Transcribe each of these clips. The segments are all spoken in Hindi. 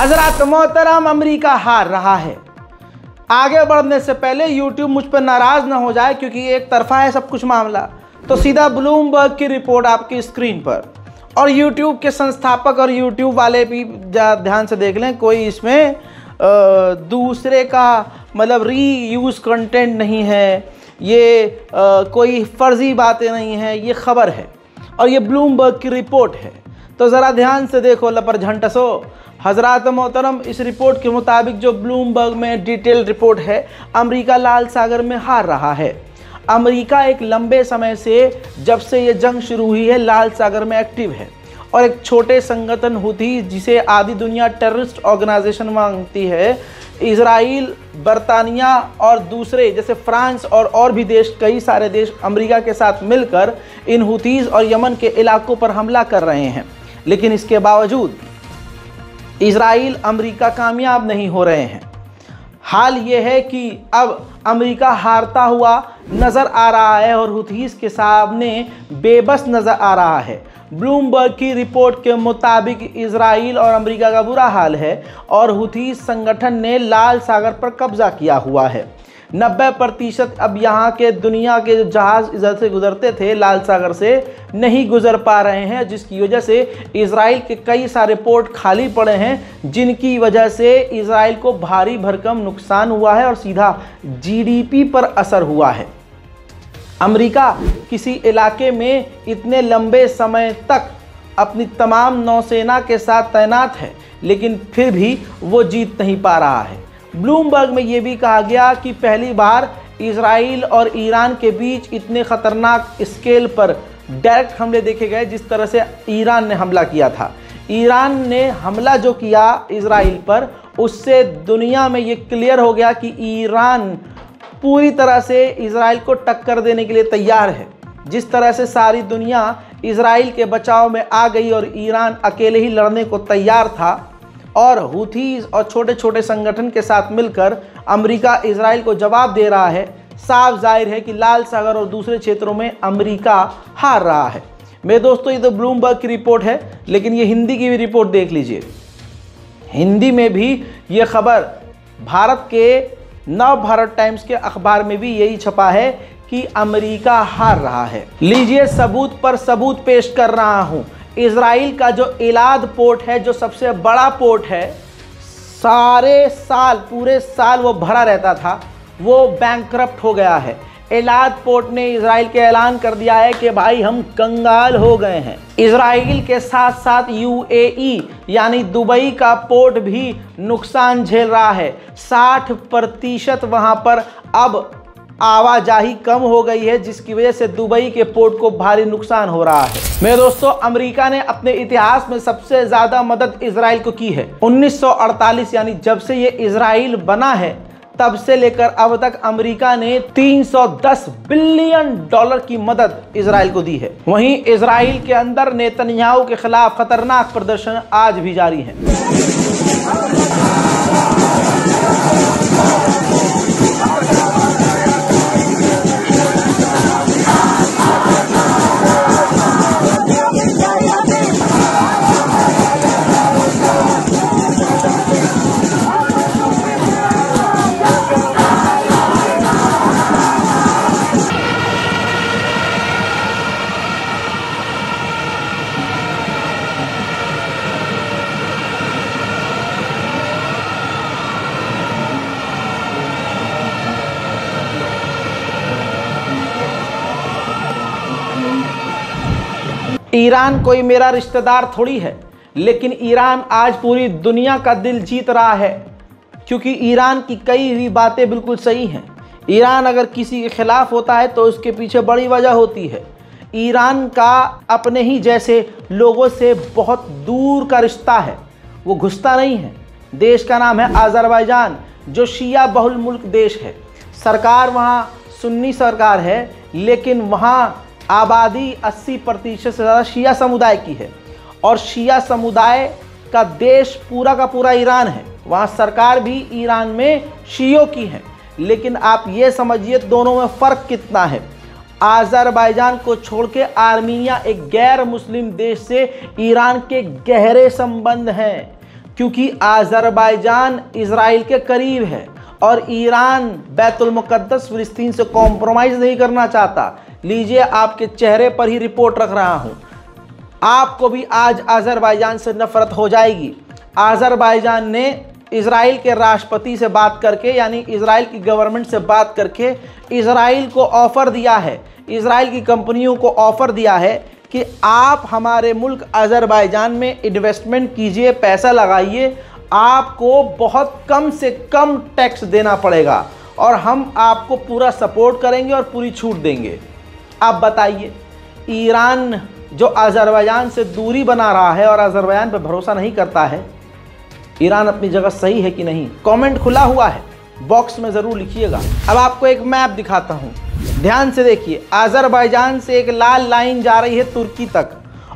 हजरत मोहतरम अमेरिका हार रहा है। आगे बढ़ने से पहले यूट्यूब मुझ पर नाराज़ ना हो जाए, क्योंकि एक तरफा है सब कुछ मामला। तो सीधा ब्लूमबर्ग की रिपोर्ट आपकी स्क्रीन पर, और यूट्यूब के संस्थापक और यूट्यूब वाले भी ध्यान से देख लें, कोई इसमें दूसरे का मतलब रीयूज़ कंटेंट नहीं है, ये कोई फर्जी बातें नहीं हैं, ये खबर है और ये ब्लूमबर्ग की रिपोर्ट है। तो ज़रा ध्यान से देखो लपर झंटसो। हज़रात मोहतरम, इस रिपोर्ट के मुताबिक जो ब्लूमबर्ग में डिटेल रिपोर्ट है, अमेरिका लाल सागर में हार रहा है। अमेरिका एक लंबे समय से, जब से ये जंग शुरू हुई है, लाल सागर में एक्टिव है और एक छोटे संगठन हुती, जिसे आधी दुनिया टेररिस्ट ऑर्गेनाइजेशन मांगती है, इजराइल, बरतानिया और दूसरे जैसे फ्रांस और भी देश, कई सारे देश अमेरिका के साथ मिलकर इन हुतीज़ और यमन के इलाकों पर हमला कर रहे हैं। लेकिन इसके बावजूद इजराइल, अमेरिका कामयाब नहीं हो रहे हैं। हाल ये है कि अब अमेरिका हारता हुआ नज़र आ रहा है और हुतीज़ के सामने बेबस नज़र आ रहा है। ब्लूमबर्ग की रिपोर्ट के मुताबिक इजराइल और अमेरिका का बुरा हाल है और हुतीज़ संगठन ने लाल सागर पर कब्जा किया हुआ है। 90% अब यहाँ के दुनिया के जो जहाज़ इधर से गुजरते थे लाल सागर से, नहीं गुजर पा रहे हैं, जिसकी वजह से इजराइल के कई सारे पोर्ट खाली पड़े हैं, जिनकी वजह से इजराइल को भारी भरकम नुकसान हुआ है और सीधा जीडीपी पर असर हुआ है। अमेरिका किसी इलाके में इतने लंबे समय तक अपनी तमाम नौसेना के साथ तैनात है, लेकिन फिर भी वो जीत नहीं पा रहा है। ब्लूमबर्ग में ये भी कहा गया कि पहली बार इजराइल और ईरान के बीच इतने ख़तरनाक स्केल पर डायरेक्ट हमले देखे गए, जिस तरह से ईरान ने हमला किया था। ईरान ने हमला जो किया इजराइल पर, उससे दुनिया में ये क्लियर हो गया कि ईरान पूरी तरह से इजराइल को टक्कर देने के लिए तैयार है। जिस तरह से सारी दुनिया इजराइल के बचाव में आ गई और ईरान अकेले ही लड़ने को तैयार था, और हुतीज़ और छोटे छोटे संगठन के साथ मिलकर अमेरिका इजराइल को जवाब दे रहा है, साफ जाहिर है कि लाल सागर और दूसरे क्षेत्रों में अमेरिका हार रहा है। मेरे दोस्तों, ये तो ब्लूमबर्ग की रिपोर्ट है, लेकिन ये हिंदी की भी रिपोर्ट देख लीजिए। हिंदी में भी ये खबर भारत के नव भारत टाइम्स के अखबार में भी यही छपा है कि अमेरिका हार रहा है। लीजिए, सबूत पर सबूत पेश कर रहा हूँ। इजराइल का जो इलाद पोर्ट है, जो सबसे बड़ा पोर्ट है, सारे साल, पूरे साल वो भरा रहता था, वो बैंकरप्ट हो गया है। इलाद पोर्ट ने इजराइल के ऐलान कर दिया है कि भाई हम कंगाल हो गए हैं। इजराइल के साथ साथ यूएई यानी दुबई का पोर्ट भी नुकसान झेल रहा है। 60% वहाँ पर अब आवाजाही कम हो गई है, जिसकी वजह से दुबई के पोर्ट को भारी नुकसान हो रहा है। मेरे दोस्तों, अमेरिका ने अपने इतिहास में सबसे ज़्यादा मदद इजराइल को की है। 1948 यानी जब से ये इजराइल बना है, तब से लेकर अब तक अमेरिका ने $310 बिलियन की मदद इजराइल को दी है। वहीं इजराइल के अंदर नेतन्याहू के खिलाफ खतरनाक प्रदर्शन आज भी जारी है। ईरान कोई मेरा रिश्तेदार थोड़ी है, लेकिन ईरान आज पूरी दुनिया का दिल जीत रहा है, क्योंकि ईरान की कई भी बातें बिल्कुल सही हैं। ईरान अगर किसी के खिलाफ होता है तो उसके पीछे बड़ी वजह होती है। ईरान का अपने ही जैसे लोगों से बहुत दूर का रिश्ता है, वो घुसता नहीं है। देश का नाम है अज़रबैजान, जो शिया बहुल मुल्क देश है। सरकार वहाँ सुन्नी सरकार है, लेकिन वहाँ आबादी 80% से ज़्यादा शिया समुदाय की है, और शिया समुदाय का देश पूरा का पूरा ईरान है। वहाँ सरकार भी ईरान में शियों की है। लेकिन आप ये समझिए दोनों में फ़र्क कितना है। अज़रबैजान को छोड़ के आर्मीनिया, एक गैर मुस्लिम देश से ईरान के गहरे संबंध हैं। क्योंकि अज़रबैजान इजराइल के करीब है और ईरान बैतुल मुक़द्दस फ़िलिस्तीन से कॉम्प्रोमाइज़ नहीं करना चाहता। लीजिए, आपके चेहरे पर ही रिपोर्ट रख रहा हूँ। आपको भी आज अज़रबैजान से नफ़रत हो जाएगी। अज़रबैजान ने इजराइल के राष्ट्रपति से बात करके, यानी इजराइल की गवर्नमेंट से बात करके इजराइल को ऑफ़र दिया है, इजराइल की कंपनियों को ऑफ़र दिया है कि आप हमारे मुल्क अज़रबैजान में इन्वेस्टमेंट कीजिए, पैसा लगाइए, आपको बहुत कम से कम टैक्स देना पड़ेगा और हम आपको पूरा सपोर्ट करेंगे और पूरी छूट देंगे। आप बताइए, ईरान जो अज़रबैजान से दूरी बना रहा है और अज़रबैजान पर भरोसा नहीं करता है, ईरान अपनी जगह सही है कि नहीं? कमेंट खुला हुआ है, बॉक्स में ज़रूर लिखिएगा। अब आपको एक मैप दिखाता हूँ, ध्यान से देखिए। अज़रबैजान से एक लाल लाइन जा रही है तुर्की तक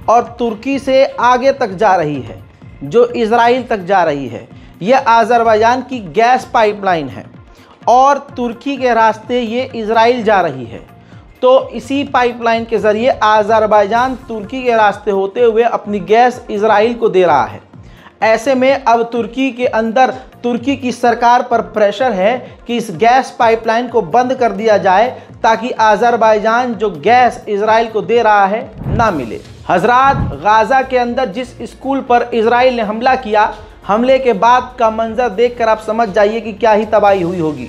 और तुर्की से आगे तक जा रही है जो इजराइल तक जा रही है। यह अज़रबैजान की गैस पाइपलाइन है और तुर्की के रास्ते ये इजराइल जा रही है। तो इसी पाइपलाइन के ज़रिए अज़रबैजान तुर्की के रास्ते होते हुए अपनी गैस इजराइल को दे रहा है। ऐसे में अब तुर्की के अंदर तुर्की की सरकार पर प्रेशर है कि इस गैस पाइपलाइन को बंद कर दिया जाए ताकि अज़रबैजान जो गैस इजराइल को दे रहा है ना मिले। हजरात, गाज़ा के अंदर जिस स्कूल पर इजराइल ने हमला किया, हमले के बाद का मंजर देखकर आप समझ जाइए कि क्या ही तबाही हुई होगी।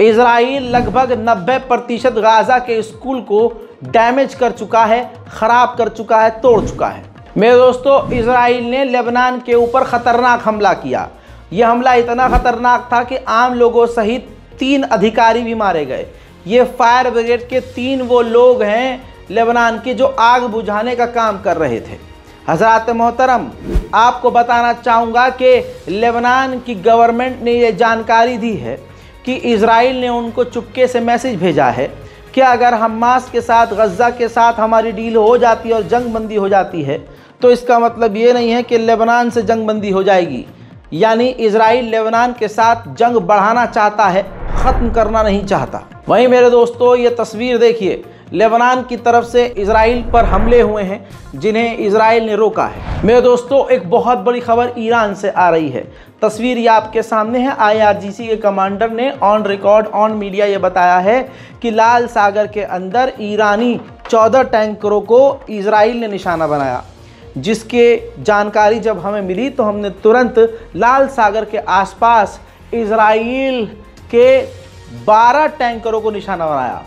इजराइल लगभग 90% गाज़ा के स्कूल को डैमेज कर चुका है, ख़राब कर चुका है, तोड़ चुका है। मेरे दोस्तों, इजराइल ने लेबनान के ऊपर ख़तरनाक हमला किया। यह हमला इतना ख़तरनाक था कि आम लोगों सहित 3 अधिकारी भी मारे गए। ये फायर ब्रिगेड के 3 वो लोग हैं लेबनान के जो आग बुझाने का काम कर रहे थे। हज़रात मोहतरम, आपको बताना चाहूँगा कि लेबनान की गवर्नमेंट ने ये जानकारी दी है कि इजराइल ने उनको चुपके से मैसेज भेजा है कि अगर हमास के साथ, गज़ा के साथ हमारी डील हो जाती है और जंग बंदी हो जाती है तो इसका मतलब ये नहीं है कि लेबनान से जंग बंदी हो जाएगी। यानी इजराइल लेबनान के साथ जंग बढ़ाना चाहता है, ख़त्म करना नहीं चाहता। वहीं मेरे दोस्तों, ये तस्वीर देखिए, लेबनान की तरफ से इजराइल पर हमले हुए हैं जिन्हें इजराइल ने रोका है। मेरे दोस्तों, एक बहुत बड़ी खबर ईरान से आ रही है। तस्वीर ये आपके सामने है। IRGC के कमांडर ने ऑन रिकॉर्ड, ऑन मीडिया ये बताया है कि लाल सागर के अंदर ईरानी 14 टैंकरों को इजराइल ने निशाना बनाया, जिसके जानकारी जब हमें मिली तो हमने तुरंत लाल सागर के आसपास इजराइल के 12 टैंकरों को निशाना बनाया।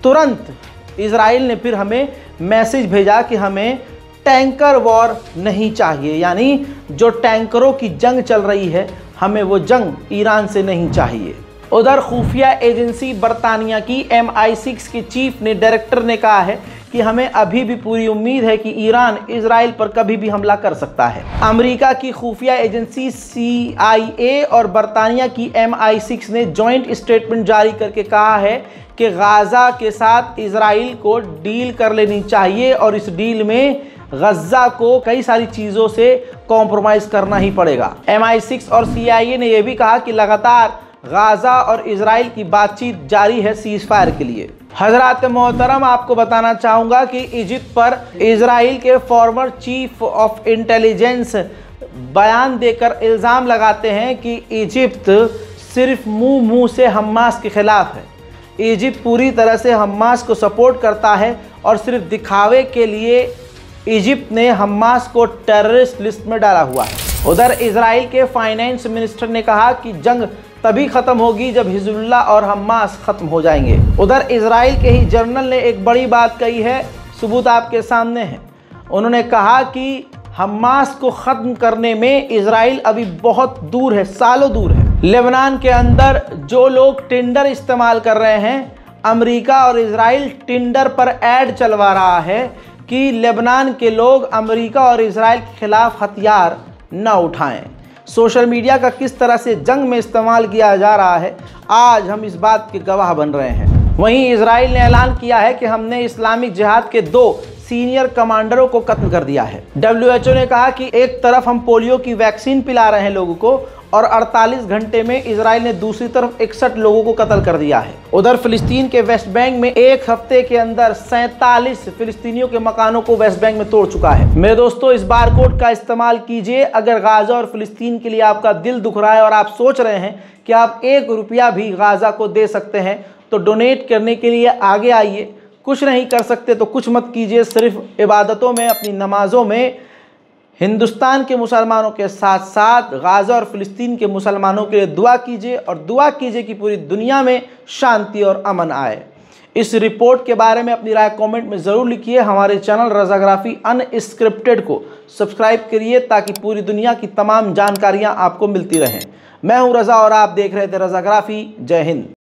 तुरंत इजराइल ने फिर हमें मैसेज भेजा कि हमें टैंकर वॉर नहीं चाहिए, यानी जो टैंकरों की जंग चल रही है हमें वो जंग ईरान से नहीं चाहिए। उधर खुफिया एजेंसी बरतानिया की MI6 के चीफ ने, डायरेक्टर ने कहा है कि हमें अभी भी पूरी उम्मीद है कि ईरान इजराइल पर कभी भी हमला कर सकता है। अमेरिका की खुफिया एजेंसी CIA और बरतानिया की MI6 ने जॉइंट स्टेटमेंट जारी करके कहा है कि गाज़ा के साथ इजराइल को डील कर लेनी चाहिए और इस डील में गज़ा को कई सारी चीज़ों से कॉम्प्रोमाइज़ करना ही पड़ेगा। MI6 और CIA ने यह भी कहा कि लगातार गाज़ा और इजराइल की बातचीत जारी है सीज़ फायर के लिए। हज़रात मोहतरम, आपको बताना चाहूँगा कि इजिप्ट पर इजराइल के फॉर्मर चीफ ऑफ इंटेलिजेंस बयान देकर इल्ज़ाम लगाते हैं कि इजिप्ट सिर्फ मुँह से हमास के ख़िलाफ़ है। इजिप्ट पूरी तरह से हमास को सपोर्ट करता है और सिर्फ दिखावे के लिए इजिप्ट ने हमास को टेररिस्ट लिस्ट में डाला हुआ है। उधर इजराइल के फाइनेंस मिनिस्टर ने कहा कि जंग तभी ख़त्म होगी जब हिजबुल्लाह और हमास ख़त्म हो जाएंगे। उधर इजराइल के ही जनरल ने एक बड़ी बात कही है, सबूत आपके सामने है। उन्होंने कहा कि हमास को ख़त्म करने में इजराइल अभी बहुत दूर है, सालों दूर है, लेबनान के अंदर जो लोग टिंडर इस्तेमाल कर रहे हैं, अमेरिका और इजराइल टिंडर पर ऐड चलवा रहा है कि लेबनान के लोग अमेरिका और इजराइल के खिलाफ हथियार न उठाएं। सोशल मीडिया का किस तरह से जंग में इस्तेमाल किया जा रहा है, आज हम इस बात के गवाह बन रहे हैं। वहीं इजराइल ने ऐलान किया है कि हमने इस्लामिक जिहाद के 2 सीनियर कमांडरों को कत्ल कर दिया है। WHO ने कहा कि एक तरफ हम पोलियो की वैक्सीन पिला रहे हैं लोगों को और 48 घंटे में इजराइल ने दूसरी तरफ 61 लोगों को कत्ल कर दिया है। उधर फिलिस्तीन के वेस्ट बैंक में एक हफ्ते के अंदर 47 फिलिस्तीनियों के मकानों को वेस्ट बैंक में तोड़ चुका है। मेरे दोस्तों, इस बारकोड का इस्तेमाल कीजिए। अगर गाजा और फिलिस्तीन के लिए आपका दिल दुख रहा है और आप सोच रहे हैं कि आप 1 रुपया भी गाजा को दे सकते हैं, तो डोनेट करने के लिए आगे आइए। कुछ नहीं कर सकते तो कुछ मत कीजिए, सिर्फ इबादतों में, अपनी नमाजों में हिंदुस्तान के मुसलमानों के साथ साथ गाजा और फिलिस्तीन के मुसलमानों के लिए दुआ कीजिए और दुआ कीजिए कि पूरी दुनिया में शांति और अमन आए। इस रिपोर्ट के बारे में अपनी राय कमेंट में ज़रूर लिखिए। हमारे चैनल रज़ाग्राफी अनस्क्रिप्टेड को सब्सक्राइब करिए ताकि पूरी दुनिया की तमाम जानकारियाँ आपको मिलती रहें। मैं हूँ रज़ा और आप देख रहे थे रज़ाग्राफी। जय हिंद।